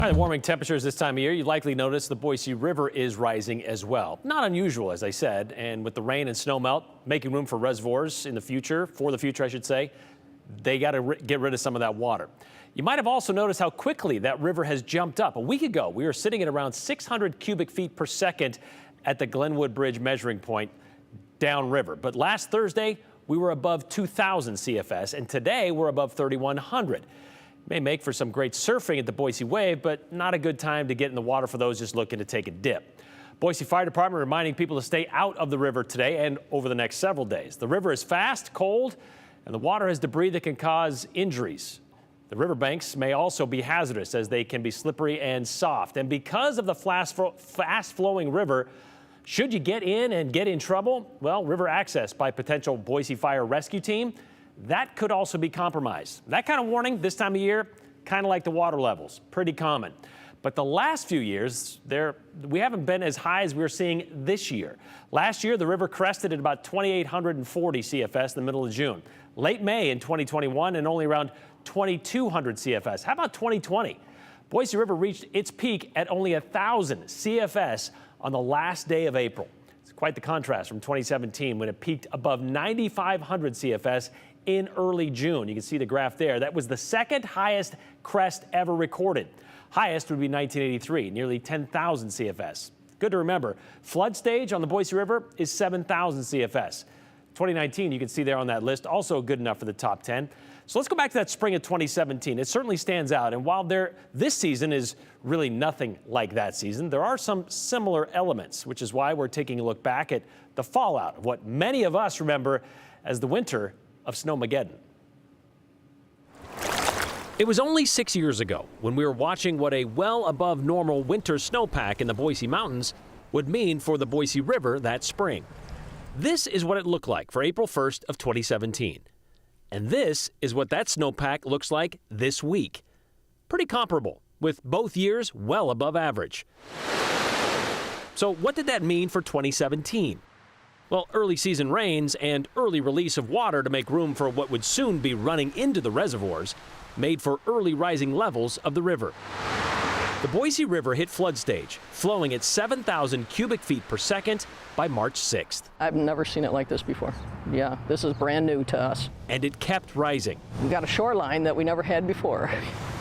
All right, warming temperatures this time of year, you likely notice the Boise River is rising as well. Not unusual, as I said, and with the rain and snow melt making room for reservoirs in the future, I should say, they got to get rid of some of that water. You might have also noticed how quickly that river has jumped up. A week ago, we were sitting at around 600 cubic feet per second at the Glenwood Bridge measuring point downriver. But last Thursday, we were above 2,000 CFS, and today we're above 3,100. May make for some great surfing at the Boise Wave, but not a good time to get in the water for those just looking to take a dip. Boise Fire Department reminding people to stay out of the river today and over the next several days. The river is fast, cold, and the water has debris that can cause injuries. The riverbanks may also be hazardous as they can be slippery and soft. And because of the fast-flowing river, should you get in and get in trouble? Well, river access by potential Boise Fire Rescue Team, that could also be compromised. That kind of warning this time of year, kind of like the water levels, pretty common. But the last few years, we haven't been as high as we're seeing this year. Last year, the river crested at about 2,840 CFS in the middle of June. Late May in 2021 and only around 2,200 CFS. How about 2020? Boise River reached its peak at only 1,000 CFS on the last day of April. It's quite the contrast from 2017 when it peaked above 9,500 CFS in early June. You can see the graph there. That was the second highest crest ever recorded. Highest would be 1983, nearly 10,000 CFS. Good to remember, flood stage on the Boise River is 7,000 CFS. 2019, you can see there on that list, also good enough for the top 10. So let's go back to that spring of 2017. It certainly stands out. And while this season is really nothing like that season, there are some similar elements, which is why we're taking a look back at the fallout of what many of us remember as the winter of Snowmageddon. It was only 6 years ago when we were watching what a well above normal winter snowpack in the Boise Mountains would mean for the Boise River that spring. This is what it looked like for April 1st of 2017. And this is what that snowpack looks like this week. Pretty comparable, with both years well above average. So what did that mean for 2017? Well, early season rains and early release of water to make room for what would soon be running into the reservoirs made for early rising levels of the river. The Boise River hit flood stage, flowing at 7,000 cubic feet per second by March 6th. I've never seen it like this before. Yeah, this is brand new to us. And it kept rising. We got a shoreline that we never had before.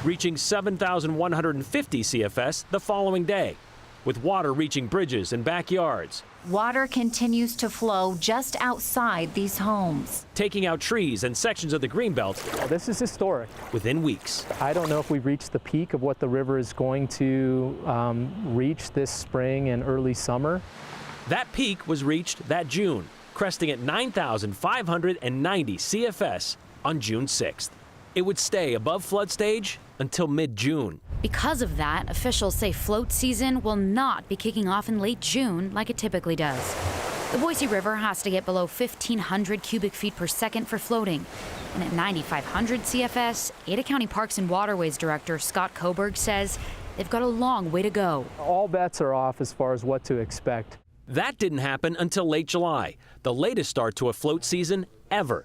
Reaching 7,150 CFS the following day, with water reaching bridges and backyards. Water continues to flow just outside these homes, taking out trees and sections of the greenbelt. This is historic. Within weeks. I don't know if we've reached the peak of what the river is going to reach this spring and early summer. That peak was reached that June, cresting at 9,590 CFS on June 6th. It would stay above flood stage until mid-June. Because of that, officials say float season will not be kicking off in late June like it typically does. The Boise River has to get below 1,500 cubic feet per second for floating. And at 9,500 CFS, Ada County Parks and Waterways Director Scott Coburg says they've got a long way to go. All bets are off as far as what to expect. That didn't happen until late July, the latest start to a float season ever.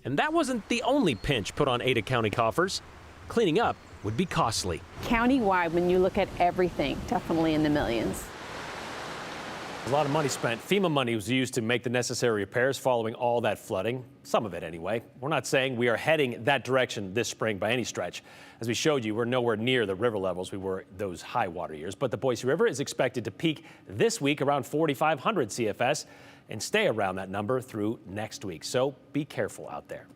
And that wasn't the only pinch put on Ada County coffers. Cleaning up would be costly. Countywide, when you look at everything, definitely in the millions. A lot of money spent. FEMA money was used to make the necessary repairs following all that flooding. Some of it anyway. We're not saying we are heading that direction this spring by any stretch. As we showed you, we're nowhere near the river levels we were those high water years. But the Boise River is expected to peak this week around 4,500 CFS and stay around that number through next week. So be careful out there.